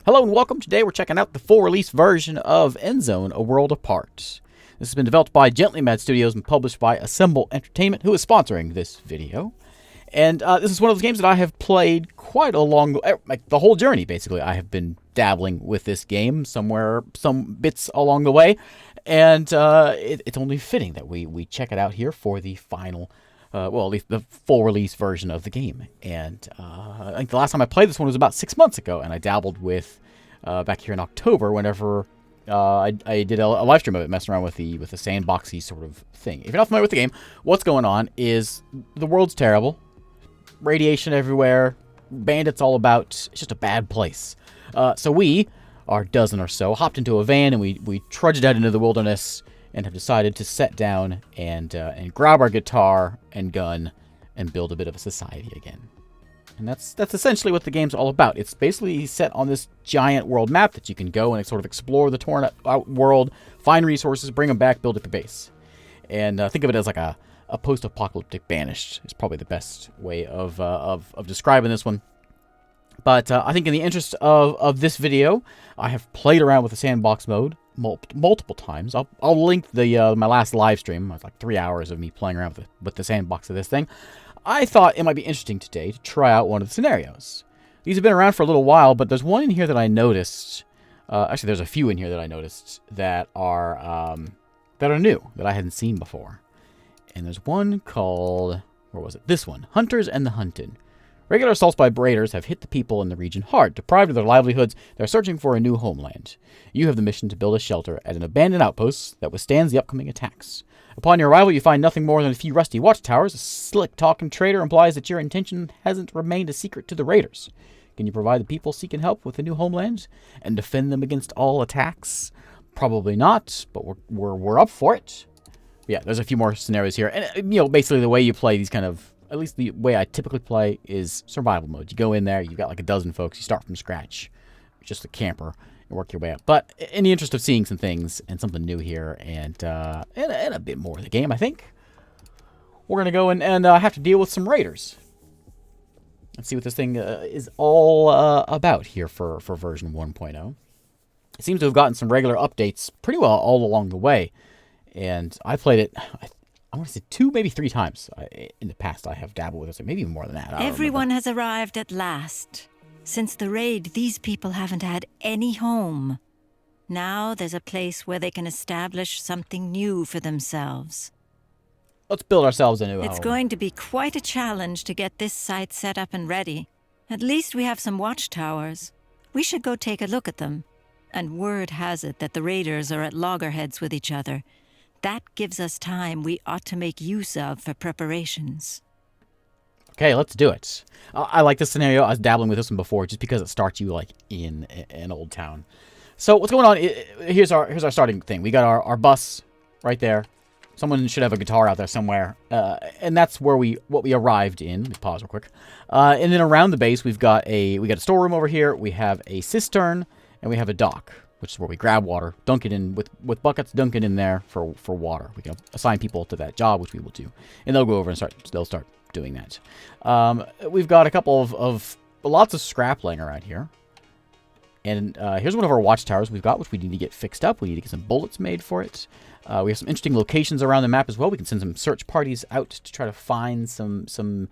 Hello and welcome. Today we're checking out the full release version of Endzone, A World Apart. This has been developed by Gently Mad Studios and published by Assemble Entertainment, who is sponsoring this video. And this is one of those games that I have played quite the whole journey, basically. I have been dabbling with this game some bits along the way. And it's only fitting that we check it out here for the final, at least the full release version of the game. And I think the last time I played this one was about 6 months ago, and I dabbled with back here in October whenever I did a live stream of it, messing around with the sandboxy sort of thing. If you're not familiar with the game, what's going on is the world's terrible, radiation everywhere, bandits all about. It's just a bad place. So we, our dozen or so, hopped into a van and we trudged out into the wilderness and have decided to set down and grab our guitar and gun and build a bit of a society again. And that's essentially what the game's all about. It's basically set on this giant world map that you can go and sort of explore the torn out world, find resources, bring them back, build up your base. And think of it as like a post-apocalyptic Banished is probably the best way of describing this one. But I think in the interest of this video, I have played around with the sandbox mode multiple times. I'll link my last live stream. It was like 3 hours of me playing around with the sandbox of this thing. I thought it might be interesting today to try out one of the scenarios. These have been around for a little while, but there's one in here that I noticed. Actually, there's a few in here that I noticed that are new, that I hadn't seen before. And there's one called, where was it? This one, Hunters and the Hunted. Regular assaults by raiders have hit the people in the region hard. Deprived of their livelihoods, they're searching for a new homeland. You have the mission to build a shelter at an abandoned outpost that withstands the upcoming attacks. Upon your arrival, you find nothing more than a few rusty watchtowers. A slick-talking trader implies that your intention hasn't remained a secret to the raiders. Can you provide the people seeking help with a new homeland and defend them against all attacks? Probably not, but we're up for it. Yeah, there's a few more scenarios here. And, basically the way you play these kind of, at least the way I typically play, is survival mode. You go in there, you've got like a dozen folks, you start from scratch, just a camper, and work your way up. But in the interest of seeing some things and something new here and a bit more of the game, I think, we're going to go and have to deal with some raiders. Let's see what this thing is all about here for version 1.0. It seems to have gotten some regular updates pretty well all along the way. And I played it, I want to say 2, maybe 3 times in the past. I have dabbled with it, so maybe even more than that. Everyone has arrived at last. Since the raid, these people haven't had any home. Now there's a place where they can establish something new for themselves. Let's build ourselves a new home. It's going to be quite a challenge to get this site set up and ready. At least we have some watchtowers. We should go take a look at them. And word has it that the raiders are at loggerheads with each other. That gives us time we ought to make use of for preparations. Okay, let's do it. I like this scenario. I was dabbling with this one before just because it starts you like in an old town. So what's going on? Here's our starting thing. We got our bus right there. Someone should have a guitar out there somewhere. And that's what we arrived in. Let me pause real quick. And then around the base we got a storeroom over here. We have a cistern and we have a dock, which is where we grab water, dunk it in with buckets, dunk it in there for water. We can assign people to that job, which we will do. And they'll go over and they'll start doing that. We've got a couple of lots of scrap laying around here. And here's one of our watchtowers we've got, which we need to get fixed up. We need to get some bullets made for it. We have some interesting locations around the map as well. We can send some search parties out to try to find some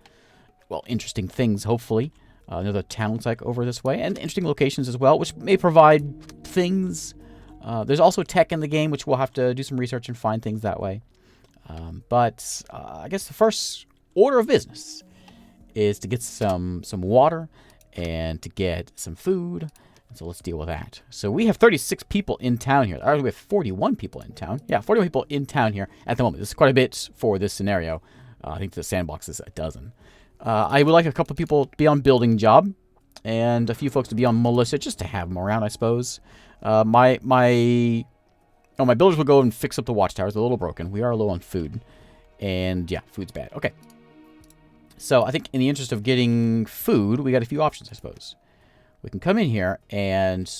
interesting things, hopefully. Another town looks like over this way, and interesting locations as well, which may provide things. There's also tech in the game, which we'll have to do some research and find things that way. But I guess the first order of business is to get some water and to get some food. So let's deal with that. So we have 36 people in town here. We have 41 people in town. Yeah, 41 people in town here at the moment. This is quite a bit for this scenario. I think the sandbox is a dozen. I would like a couple of people to be on building job, and a few folks to be on militia, just to have them around, I suppose. My builders will go and fix up the watchtowers. They're a little broken. We are low on food, and yeah, food's bad. Okay. So I think in the interest of getting food, we got a few options, I suppose. We can come in here and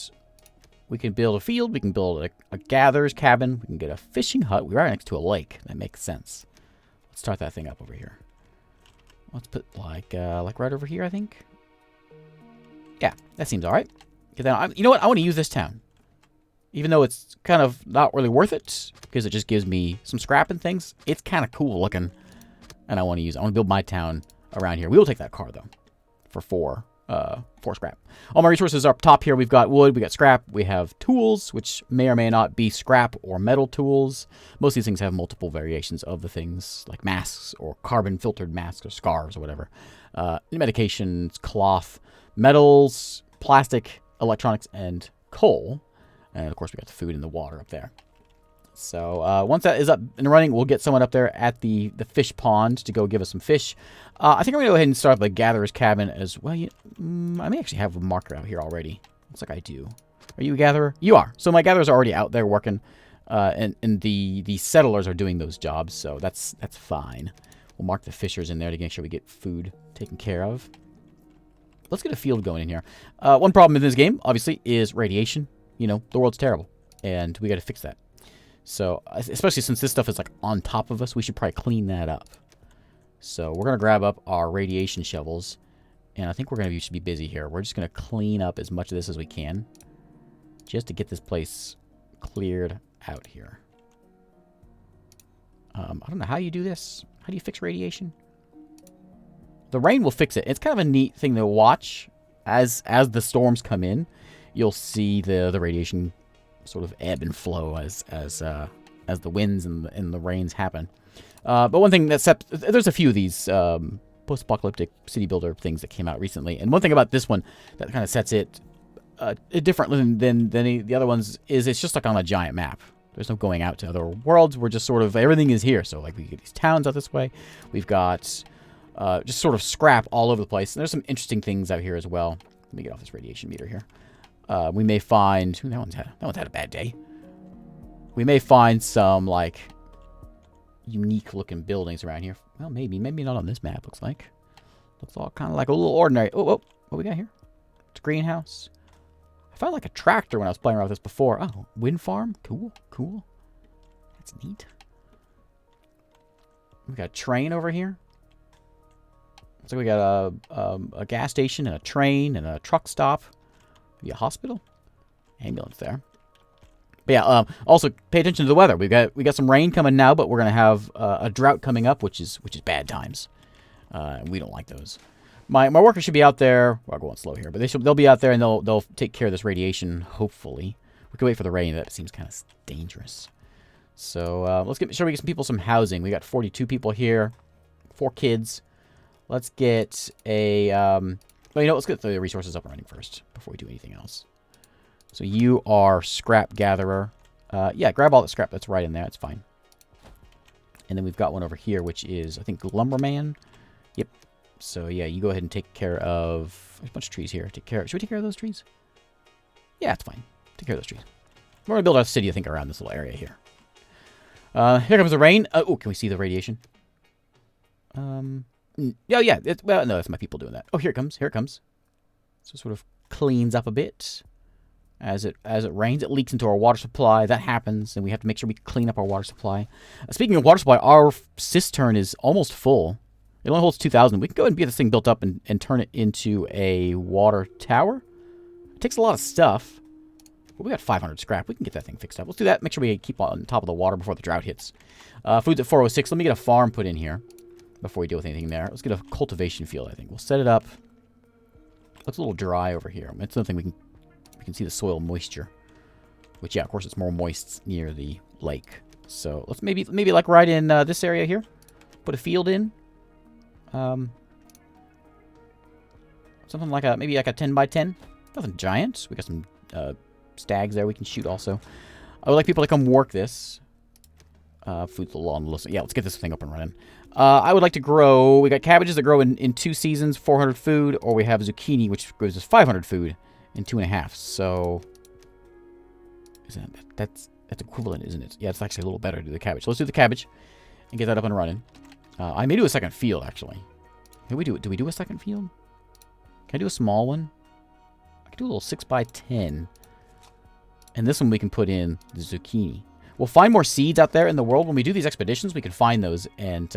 we can build a field. We can build a gatherer's cabin. We can get a fishing hut. We are next to a lake. That makes sense. Let's start that thing up over here. Let's put like right over here, I think. Yeah, that seems all right. Get that. You know what? I want to use this town. Even though it's kind of not really worth it, because it just gives me some scrap and things. It's kind of cool looking. And I want to use it. I want to build my town around here. We will take that car, though, for 4 scrap. All my resources are up top here. We've got wood, we got scrap, we have tools, which may or may not be scrap or metal tools. Most of these things have multiple variations of the things, like masks or carbon-filtered masks or scarves or whatever. Medications, cloth, metals, plastic, electronics, and coal. And, of course, we got the food and the water up there. So, once that is up and running, we'll get someone up there at the fish pond to go give us some fish. I think I'm going to go ahead and start the gatherer's cabin as well. I may actually have a marker out here already. Looks like I do. Are you a gatherer? You are. So, my gatherers are already out there working, and the settlers are doing those jobs, so that's fine. We'll mark the fishers in there to make sure we get food taken care of. Let's get a field going in here. One problem in this game, obviously, is radiation. You know, the world's terrible, and we got to fix that. So, especially since this stuff is, like, on top of us, we should probably clean that up. So, we're going to grab up our radiation shovels, and I think we should be busy here. We're just going to clean up as much of this as we can, just to get this place cleared out here. I don't know how you do this. How do you fix radiation? The rain will fix it. It's kind of a neat thing to watch. As the storms come in, you'll see the radiation sort of ebb and flow as the winds and the rains happen. But one thing there's a few of these post-apocalyptic city builder things that came out recently, and one thing about this one that kind of sets it different than the other ones is it's just like on a giant map. There's no going out to other worlds. We're just sort of everything is here. So like we get these towns out this way. We've got just sort of scrap all over the place, and there's some interesting things out here as well. Let me get off this radiation meter here. We may find... That one's had a bad day. We may find some, like, unique-looking buildings around here. Well, maybe. Maybe not on this map, looks like. Looks all kind of like a little ordinary. Oh, what we got here? It's a greenhouse. I found, like, a tractor when I was playing around with this before. Oh, wind farm? Cool. That's neat. We got a train over here. Looks like we got a gas station and a train and a truck stop. Maybe a hospital? Ambulance there. But yeah, also pay attention to the weather. We got some rain coming now, but we're gonna have a drought coming up, which is bad times. We don't like those. My workers should be out there. Well, I'll go on slow here, but they'll be out there and they'll take care of this radiation. Hopefully, we can wait for the rain. That seems kind of dangerous. So let's get sure we get some people some housing. We got 42 people here, 4 kids. Let's get a. Well, you know, let's get the resources up and running first before we do anything else. So you are scrap gatherer. Yeah, grab all that scrap that's right in there. It's fine. And then we've got one over here, which is, I think, lumberman. Yep. So, yeah, you go ahead and take care of... There's a bunch of trees here. Should we take care of those trees? Yeah, it's fine. Take care of those trees. We're going to build our city, I think, around this little area here. Here comes the rain. Oh, can we see the radiation? Yeah. Well, no, that's my people doing that. Oh, here it comes. So it sort of cleans up a bit. As it rains, it leaks into our water supply. That happens, and we have to make sure we clean up our water supply. Speaking of water supply, our cistern is almost full. It only holds 2,000. We can go ahead and get this thing built up and turn it into a water tower. It takes a lot of stuff. But we got 500 scrap. We can get that thing fixed up. Let's do that. Make sure we keep on top of the water before the drought hits. Food's at 406. Let me get a farm put in here before we deal with anything there. Let's get a cultivation field, I think. We'll set it up. Looks a little dry over here. It's another thing we can see the soil moisture. Which, yeah, of course, it's more moist near the lake. So let's maybe like right in this area here. Put a field in. Something like maybe like a 10 by 10. Nothing giant. We got some stags there we can shoot also. I would like people to come work this. Food's a little on the list. Yeah, let's get this thing up and running. I would like to grow... We got cabbages that grow in 2 seasons, 400 food, or we have zucchini, which grows as 500 food in 2.5. So... That's equivalent, isn't it? Yeah, it's actually a little better to do the cabbage. So let's do the cabbage and get that up and running. I may do a second field, actually. Do we do a second field? Can I do a small one? I can do a little 6 by 10. And this one we can put in the zucchini. We'll find more seeds out there in the world. When we do these expeditions, we can find those, and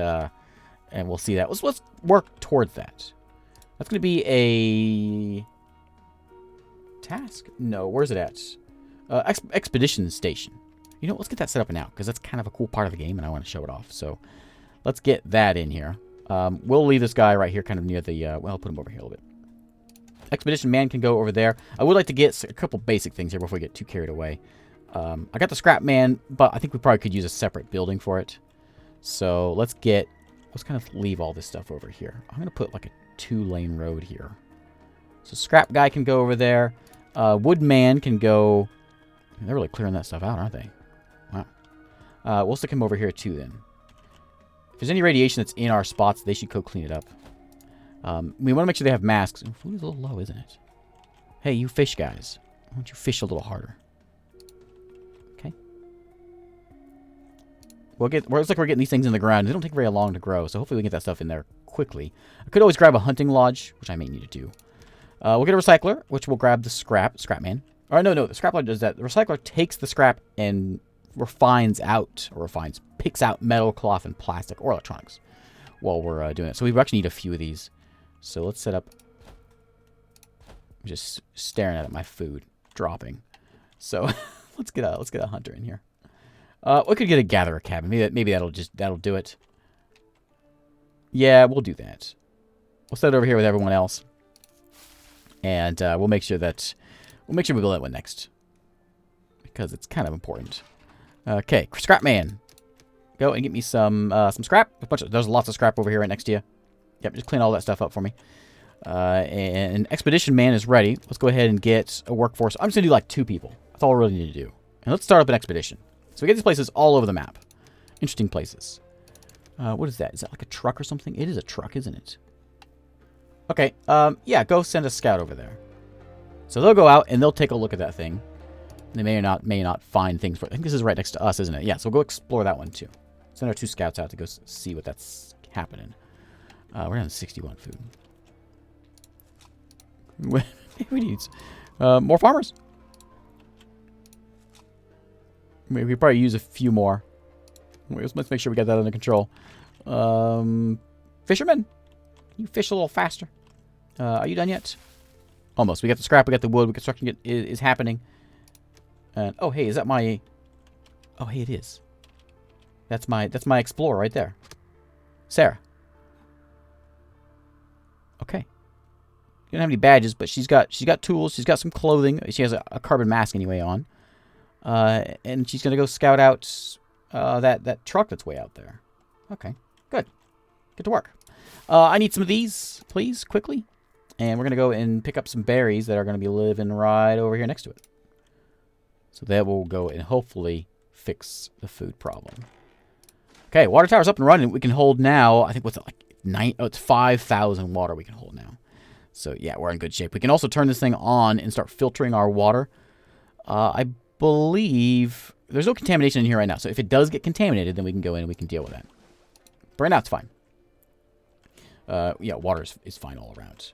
we'll see that. Let's work towards that. That's going to be a task? No, where's it at? Expedition station. You know, let's get that set up now, because that's kind of a cool part of the game, and I want to show it off. So, let's get that in here. We'll leave this guy right here, kind of near the, well, I'll put him over here a little bit. Expedition man can go over there. I would like to get a couple basic things here before we get too carried away. I got the scrap man, but I think we probably could use a separate building for it. So, let's kind of leave all this stuff over here. I'm going to put like a 2-lane road here. So, scrap guy can go over there. Woodman can go... They're really clearing that stuff out, aren't they? Wow. We'll stick him over here too, then. If there's any radiation that's in our spots, they should go clean it up. We want to make sure they have masks. Food is a little low, isn't it? Hey, you fish guys. Why don't you fish a little harder? Okay. Well, it looks like we're getting these things in the ground. They don't take very long to grow, so hopefully we can get that stuff in there quickly. I could always grab a hunting lodge, which I may need to do. We'll get a recycler, which will grab the scrap man. Or no, the scrap lodge does that. The recycler takes the scrap and picks out metal, cloth, and plastic, or electronics while we're doing it. So we actually need a few of these. So let's set up... I'm just staring at my food dropping. So let's get a hunter in here. We could get a gatherer cabin. Maybe that'll do it. Yeah, we'll do that. We'll set it over here with everyone else, and we'll make sure we build that one next, because it's kind of important. Okay, scrap man, go and get me some scrap. There's lots of scrap over here right next to you. Yep, just clean all that stuff up for me. And expedition man is ready. Let's go ahead and get a workforce. I'm just gonna do like 2 people. That's all we really need to do. And let's start up an expedition. So we get these places all over the map. Interesting places. What is that? Is that like a truck or something? It is a truck, isn't it? Okay. Yeah, go send a scout over there. So they'll go out and they'll take a look at that thing. They may or not find things for it. I think this is right next to us, isn't it? Yeah, so we'll go explore that one too. Send our 2 scouts out to go see what that's happening. We're down to 61 food. We need more farmers. Maybe we probably use a few more. Let's make sure we got that under control. Fishermen, you fish a little faster. Are you done yet? Almost. We got the scrap. We got the wood. Construction is happening. And oh, hey, is that my? Oh, hey, it is. That's my explorer right there, Sarah. Okay. She doesn't have any badges, but she's got tools. She's got some clothing. She has a carbon mask anyway on. And she's gonna go scout out that truck that's way out there. Okay, good. Get to work. I need some of these, please, quickly. And we're gonna go and pick up some berries that are gonna be living right over here next to it. So that will go and hopefully fix the food problem. Okay, water tower's up and running. We can hold now. I think what's it like it's 5,000 water we can hold now. So yeah, we're in good shape. We can also turn this thing on and start filtering our water. I believe there's no contamination in here right now. So if it does get contaminated, then we can go in and we can deal with that. But right now it's fine. Yeah, water is fine all around.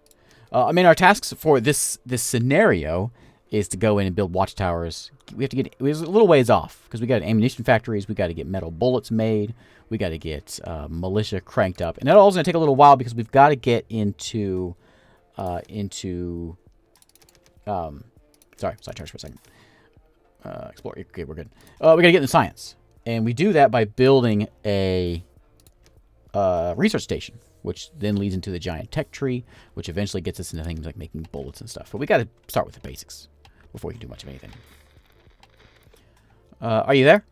I mean, our tasks for this scenario is to go in and build watchtowers. We have to get a little ways off because we got ammunition factories. We got to get metal bullets made. We got to get militia cranked up, and that all's going to take a little while because we've got to get into sorry, sidetrack for a second. Explore. Okay, we're good. We got to get into science, and we do that by building a research station, which then leads into the giant tech tree, which eventually gets us into things like making bullets and stuff. But we got to start with the basics before we can do much of anything. Are you there?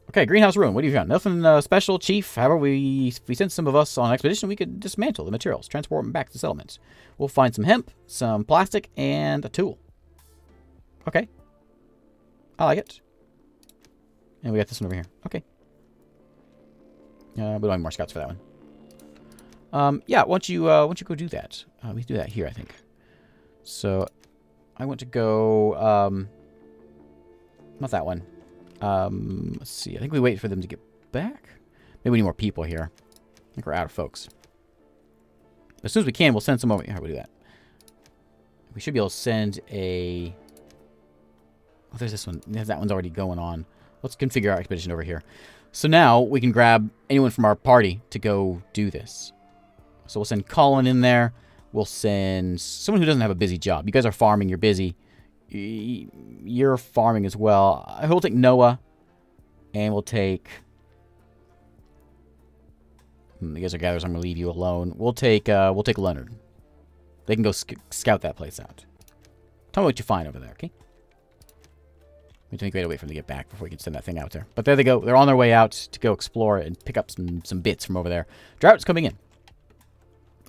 Okay, greenhouse room. What do you found? Nothing special, Chief. However, we sent some of us on an expedition. We could dismantle the materials, transport them back to the settlements. We'll find some hemp, some plastic, and a tool. Okay. I like it. And we got this one over here. Okay. We don't have more scouts for that one. Yeah, why don't you go do that? We can do that here, I think. So, I want to go, not that one. Let's see. I think we wait for them to get back. Maybe we need more people here. I think we're out of folks. As soon as we can, we'll send some over. How do we do that? We should be able to send a... Oh, there's this one. That one's already going on. Let's configure our expedition over here. So now we can grab anyone from our party to go do this. So we'll send Colin in there. We'll send someone who doesn't have a busy job. You guys are farming. You're busy. You're farming as well. We'll take Noah. And we'll take... You guys are gatherers. I'm going to leave you alone. We'll take Leonard. They can go scout that place out. Tell me what you find over there, okay? We have to wait for them to get back before we can send that thing out there. But there they go. They're on their way out to go explore and pick up some bits from over there. Drought's coming in.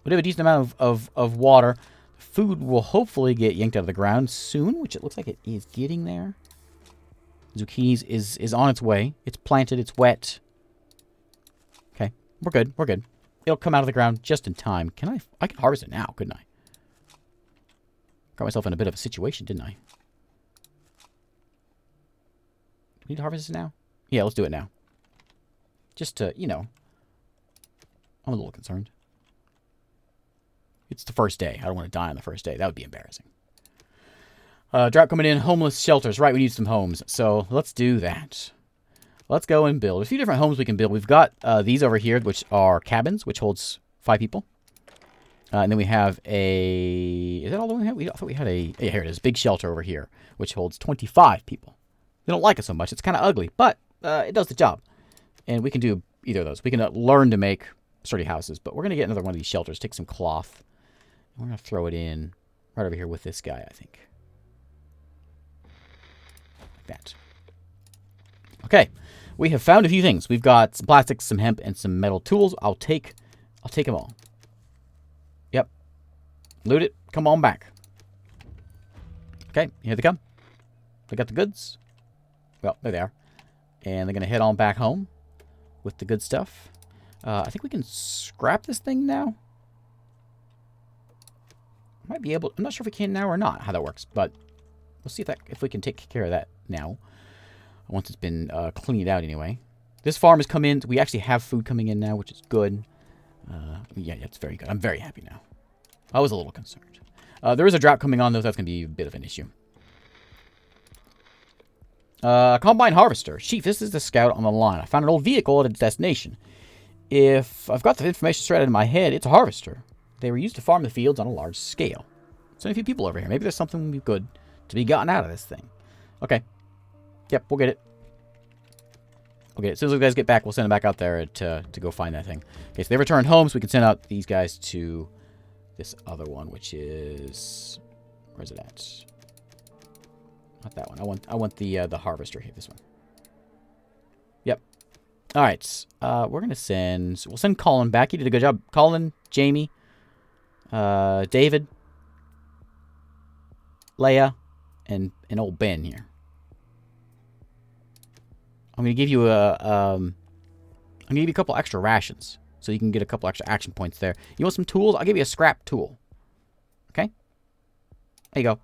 We have a decent amount of water. Food will hopefully get yanked out of the ground soon, which it looks like it is getting there. Zucchini is on its way. It's planted. It's wet. Okay. We're good. We're good. It'll come out of the ground just in time. I can harvest it now, couldn't I? Got myself in a bit of a situation, didn't I? Do we need to harvest this now? Yeah, let's do it now. Just to, you know. I'm a little concerned. It's the first day. I don't want to die on the first day. That would be embarrassing. Drought coming in. Homeless shelters. Right, we need some homes. So let's do that. Let's go and build. A few different homes we can build. We've got these over here, which are cabins, which holds 5 people. And then we have a... Is that all that we have? I thought we had a... Yeah, here it is. Big shelter over here, which holds 25 people. They don't like it so much. It's kind of ugly, but it does the job. And we can do either of those. We can learn to make sturdy houses, but we're going to get another one of these shelters. Take some cloth. And we're going to throw it in right over here with this guy, I think. Like that. Okay. We have found a few things. We've got some plastics, some hemp, and some metal tools. I'll take them all. Yep. Loot it. Come on back. Okay. Here they come. They got the goods. Well, there they are. And they're going to head on back home with the good stuff. I think we can scrap this thing now. Might be able... I'm not sure if we can now or not, how that works. But we'll see if we can take care of that now. Once it's been cleaned out anyway. This farm has come in. We actually have food coming in now, which is good. Yeah, it's very good. I'm very happy now. I was a little concerned. There is a drought coming on, though. So that's going to be a bit of an issue. Combine harvester. Chief, this is the scout on the line. I found an old vehicle at its destination. If I've got the information straight out of my head, it's a harvester. They were used to farm the fields on a large scale. So a few people over here. Maybe there's something good to be gotten out of this thing. Okay. Yep, we'll get it. Okay, as soon as you guys get back, we'll send them back out there to go find that thing. Okay, so they returned home, so we can send out these guys to this other one, which is... Where's it at? Not that one. I want the harvester here, this one. Yep. All right. We're going to send... We'll send Colin back. He did a good job. Colin, Jamie, David, Leia, and old Ben here. I'm going to give you a couple extra rations, so you can get a couple extra action points there. You want some tools? I'll give you a scrap tool. Okay? There you go.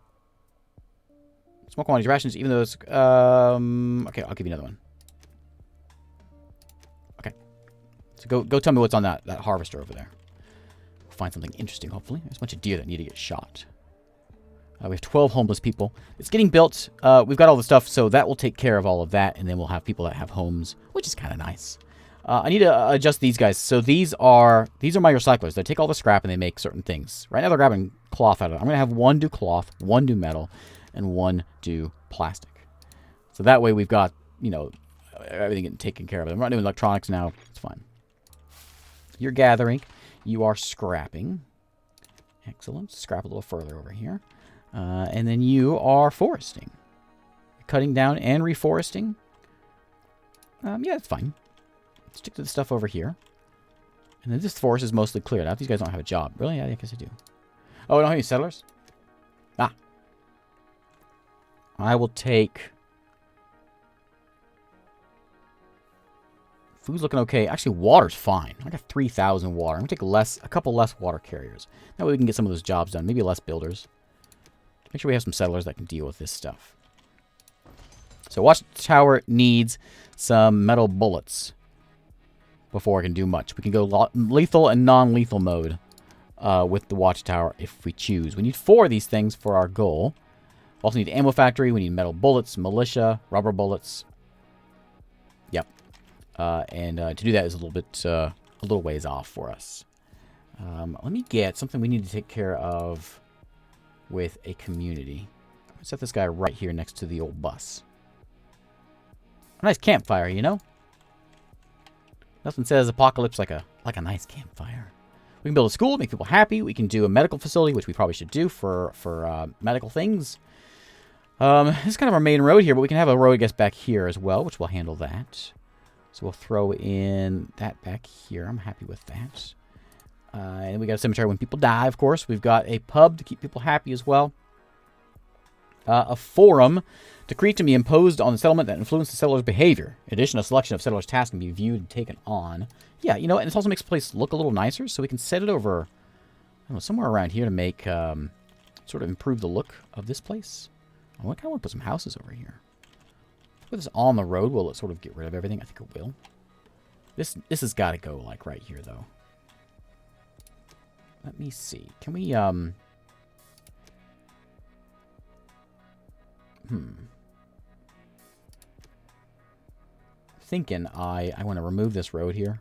Small quantities of rations, even though it's... okay, I'll give you another one. Okay. So go tell me what's on that harvester over there. We'll find something interesting, hopefully. There's a bunch of deer that need to get shot. We have 12 homeless people. It's getting built. We've got all the stuff, so that will take care of all of that, and then we'll have people that have homes, which is kind of nice. I need to adjust these guys. So these are my recyclers. They take all the scrap and they make certain things. Right now they're grabbing cloth out of it. I'm going to have one do cloth, one do metal, and one do plastic. So that way we've got, you know, everything getting taken care of. I'm not doing electronics now. It's fine. You're gathering. You are scrapping. Excellent. Scrap a little further over here. And then you are foresting. Cutting down and reforesting. Yeah, it's fine. Stick to the stuff over here. And then this forest is mostly cleared out. These guys don't have a job. Really? Yeah, I guess they do. Oh, we don't have any settlers? Ah. I will take... Food's looking okay. Actually, water's fine. I got 3,000 water. I'm going to take a couple less water carriers. That way we can get some of those jobs done. Maybe less builders. Make sure we have some settlers that can deal with this stuff. So Watchtower needs some metal bullets before it can do much. We can go lethal and non-lethal mode with the Watchtower if we choose. We need 4 of these things for our goal. We also need ammo factory. We need metal bullets, militia, rubber bullets. Yep. And to do that is a little ways off for us. Let me get something we need to take care of with a community. Set this guy right here next to the old bus. A nice campfire, you know? Nothing says apocalypse like a nice campfire. We can build a school, make people happy. We can do a medical facility, which we probably should do for medical things. This is kind of our main road here, but we can have a road, I guess, back here as well, which will handle that. So we'll throw in that back here. I'm happy with that. And we got a cemetery when people die, of course. We've got a pub to keep people happy as well. A forum. Decree to be imposed on the settlement that influence the settlers' behavior. In addition, a selection of settlers' tasks can be viewed and taken on. Yeah, you know, and it also makes the place look a little nicer, so we can set it over, I don't know, somewhere around here to make, sort of improve the look of this place. I kind of want to put some houses over here. Put this on the road. Will it sort of get rid of everything? I think it will. This has got to go, like, right here, though. Let me see. Can we, Thinking I want to remove this road here.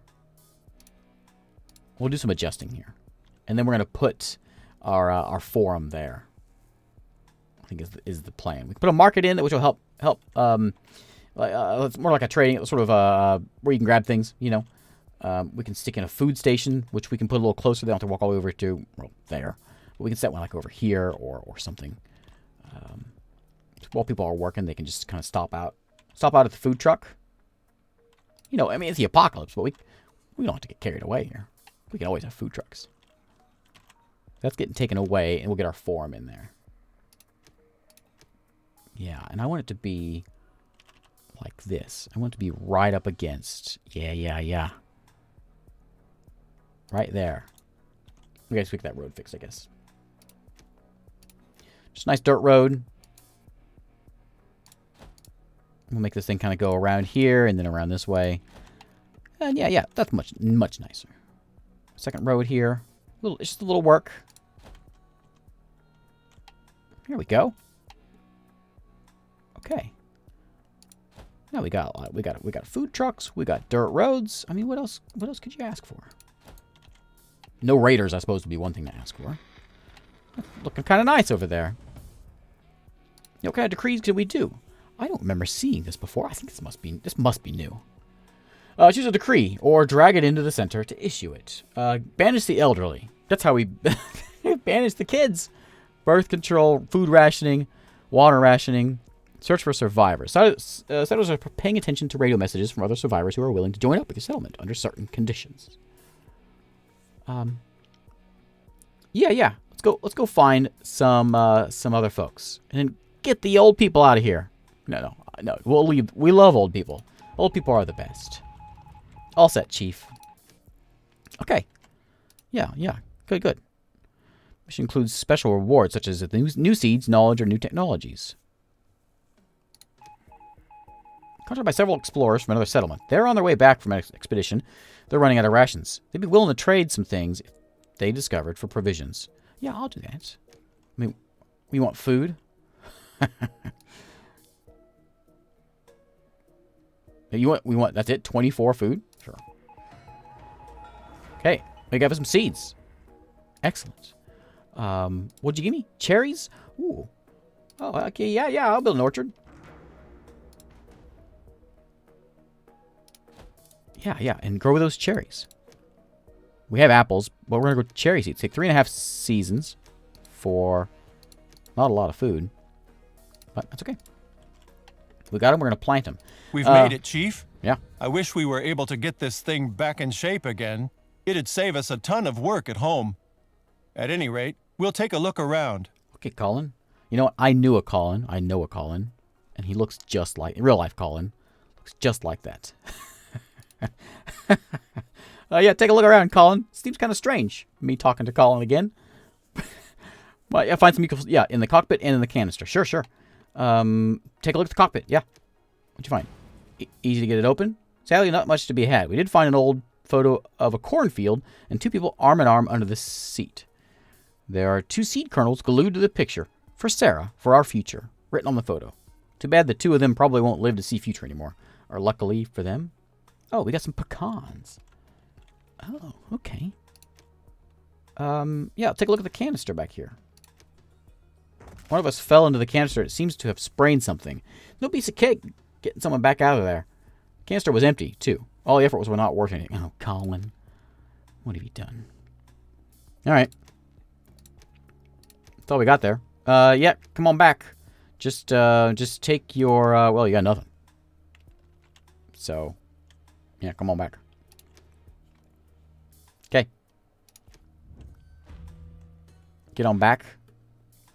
We'll do some adjusting here. And then we're going to put our forum there. I think is the plan. We can put a market in, which will help. It's more like a trading, sort of where you can grab things, you know. We can stick in a food station, which we can put a little closer. They don't have to walk all the way over to, well, there. But we can set one like over here or something. While people are working, they can just kind of stop out at the food truck. You know, I mean, it's the apocalypse, but we don't have to get carried away here. We can always have food trucks. That's getting taken away, and we'll get our forum in there. Yeah, and I want it to be like this. I want it to be right up against. Yeah. Right there. We gotta get that road fixed, I guess. Just a nice dirt road. We'll make this thing kind of go around here and then around this way. And yeah, that's much nicer. Second road here. It's just a little work. Here we go. Okay. Now we got food trucks. We got dirt roads. I mean, what else could you ask for? No raiders, I suppose, would be one thing to ask for. Looking kind of nice over there. What kind of decrees could we do? I don't remember seeing this before. I think this must be new. Choose a decree or drag it into the center to issue it. Banish the elderly. That's how we banish the kids. Birth control, food rationing, water rationing. Search for survivors. Settlers are paying attention to radio messages from other survivors who are willing to join up with your settlement under certain conditions. Yeah. Let's go find some other folks and then get the old people out of here. No. We'll leave. We love old people. Old people are the best. All set, Chief. Okay. Yeah. Good. Mission includes special rewards such as new seeds, knowledge, or new technologies. Contacted by several explorers from another settlement. They're on their way back from an expedition. They're running out of rations. They'd be willing to trade some things if they discovered for provisions. Yeah, I'll do that. I mean, we want food. We want, that's it, 24 food? Sure. Okay, we got some seeds. Excellent. What'd you give me? Cherries? Ooh. Oh, okay, yeah, I'll build an orchard. Yeah, and grow those cherries. We have apples, but we're going to go cherry seeds. Take 3.5 seasons for not a lot of food, but that's okay. We got them, we're going to plant them. We've made it, Chief. Yeah. I wish we were able to get this thing back in shape again. It'd save us a ton of work at home. At any rate, we'll take a look around. Okay, Colin. You know what? I know a Colin. And he looks just like, in real life Colin, looks just like that. Yeah, take a look around, Colin. Seems kind of strange, me talking to Colin again. Well, yeah, find some equals, yeah, in the cockpit and in the canister. Sure. Take a look at the cockpit, yeah. What'd you find? Easy to get it open? Sadly, not much to be had. We did find an old photo of a cornfield and 2 people arm in arm under the seat. There are 2 seed kernels glued to the picture. For Sarah, for our future, written on the photo. Too bad the 2 of them probably won't live to see future anymore. Or luckily for them. Oh, we got some pecans. Oh, okay. Yeah, take a look at the canister back here. One of us fell into the canister. It seems to have sprained something. No piece of cake getting someone back out of there. The canister was empty, too. All the effort was not worth anything. Oh, Colin. What have you done? All right. That's all we got there. Yeah, come on back. Just take your, well, you got nothing. So, yeah, come on back. Okay. Get on back.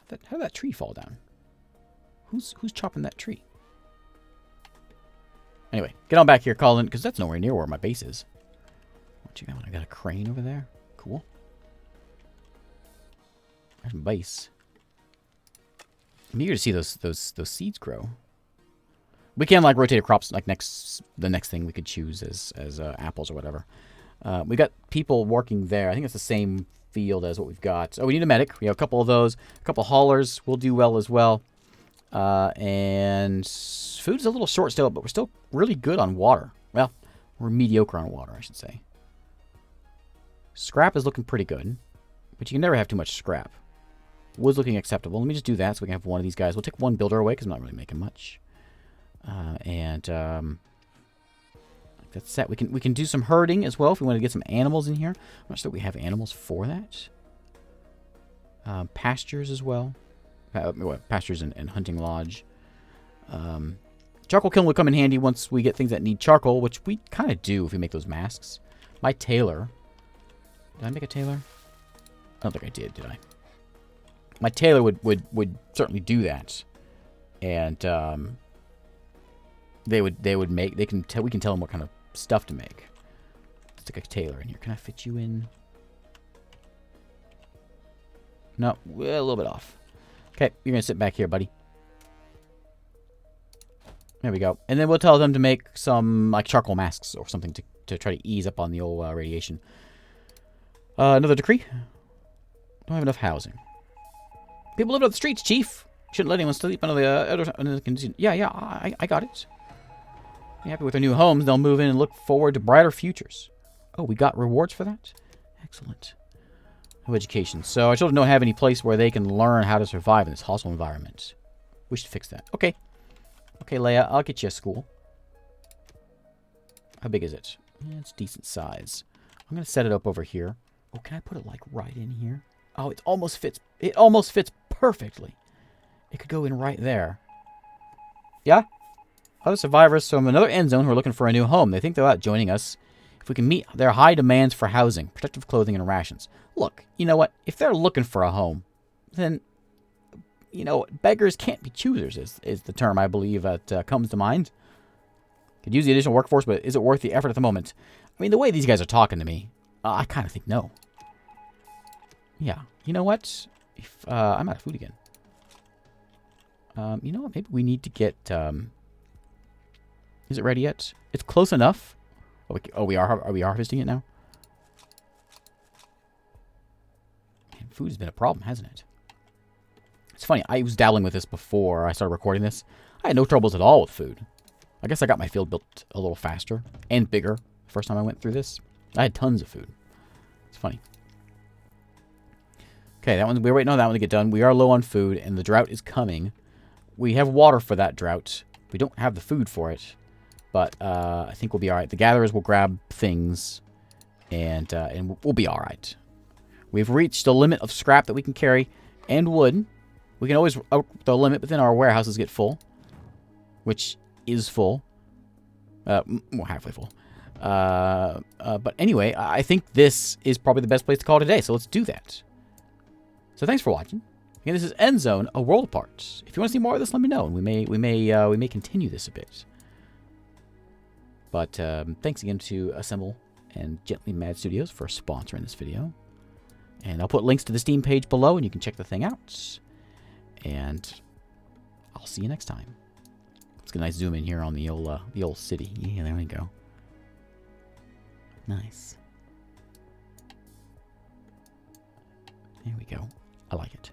How did that tree fall down? Who's chopping that tree? Anyway, get on back here, Colin, because that's nowhere near where my base is. What you got? I got a crane over there. Cool. There's my base. I'm eager to see those seeds grow. We can like rotate crops like the next thing we could choose as apples or whatever. We got people working there. I think it's the same field as what we've got. Oh, we need a medic. We have a couple of those. A couple of haulers will do well as well. And food's a little short still, but we're still really good on water. Well, we're mediocre on water, I should say. Scrap is looking pretty good, but you can never have too much scrap. Wood's looking acceptable. Let me just do that so we can have one of these guys. We'll take one builder away because I'm not really making much. That's set. We can do some herding as well if we want to get some animals in here. I'm not sure that we have animals for that. Pastures as well. Pastures and hunting lodge. Charcoal kiln will come in handy once we get things that need charcoal, which we kind of do if we make those masks. My tailor. Did I make a tailor? I don't think I did I? My tailor would certainly do that. And we can tell them what kind of stuff to make. Let's stick a tailor in here. Can I fit you in? No, we're a little bit off. Okay, you're gonna sit back here, buddy. There we go. And then we'll tell them to make some like charcoal masks or something to try to ease up on the old radiation. Another decree. Don't have enough housing. People live on the streets, Chief. Shouldn't let anyone sleep under the condition. Yeah, I got it. Be happy with their new homes. They'll move in and look forward to brighter futures. Oh, we got rewards for that? Excellent. No education. So our children don't have any place where they can learn how to survive in this hostile environment. We should fix that. Okay. Okay, Leia, I'll get you a school. How big is it? Yeah, it's decent size. I'm going to set it up over here. Oh, can I put it like right in here? Oh, it almost fits. It almost fits perfectly. It could go in right there. Yeah? Other survivors from another Endzone who are looking for a new home. They think they're out joining us if we can meet their high demands for housing, protective clothing, and rations. Look, you know what? If they're looking for a home, then, you know, beggars can't be choosers is the term I believe that comes to mind. Could use the additional workforce, but is it worth the effort at the moment? I mean, the way these guys are talking to me, I kind of think no. Yeah. You know what? If I'm out of food again. You know what? Maybe we need to get... is it ready yet? It's close enough. Are we harvesting it now? Man, food has been a problem, hasn't it? It's funny. I was dabbling with this before I started recording this. I had no troubles at all with food. I guess I got my field built a little faster and bigger the first time I went through this. I had tons of food. It's funny. Okay, that one, we're waiting on that one to get done. We are low on food, and the drought is coming. We have water for that drought. We don't have the food for it, but I think we'll be all right. The gatherers will grab things, and we'll be all right. We've reached the limit of scrap that we can carry, and wood. We can always up the limit, but then our warehouses get full, which is full. Well, halfway full. But anyway, I think this is probably the best place to call it today, so let's do that. So thanks for watching. Again, this is Endzone, a world apart. If you want to see more of this, let me know, and we may continue this a bit. But thanks again to Assemble and Gently Mad Studios for sponsoring this video. And I'll put links to the Steam page below, and you can check the thing out. And I'll see you next time. Let's get a nice zoom in here on the old city. Yeah, there we go. Nice. There we go. I like it.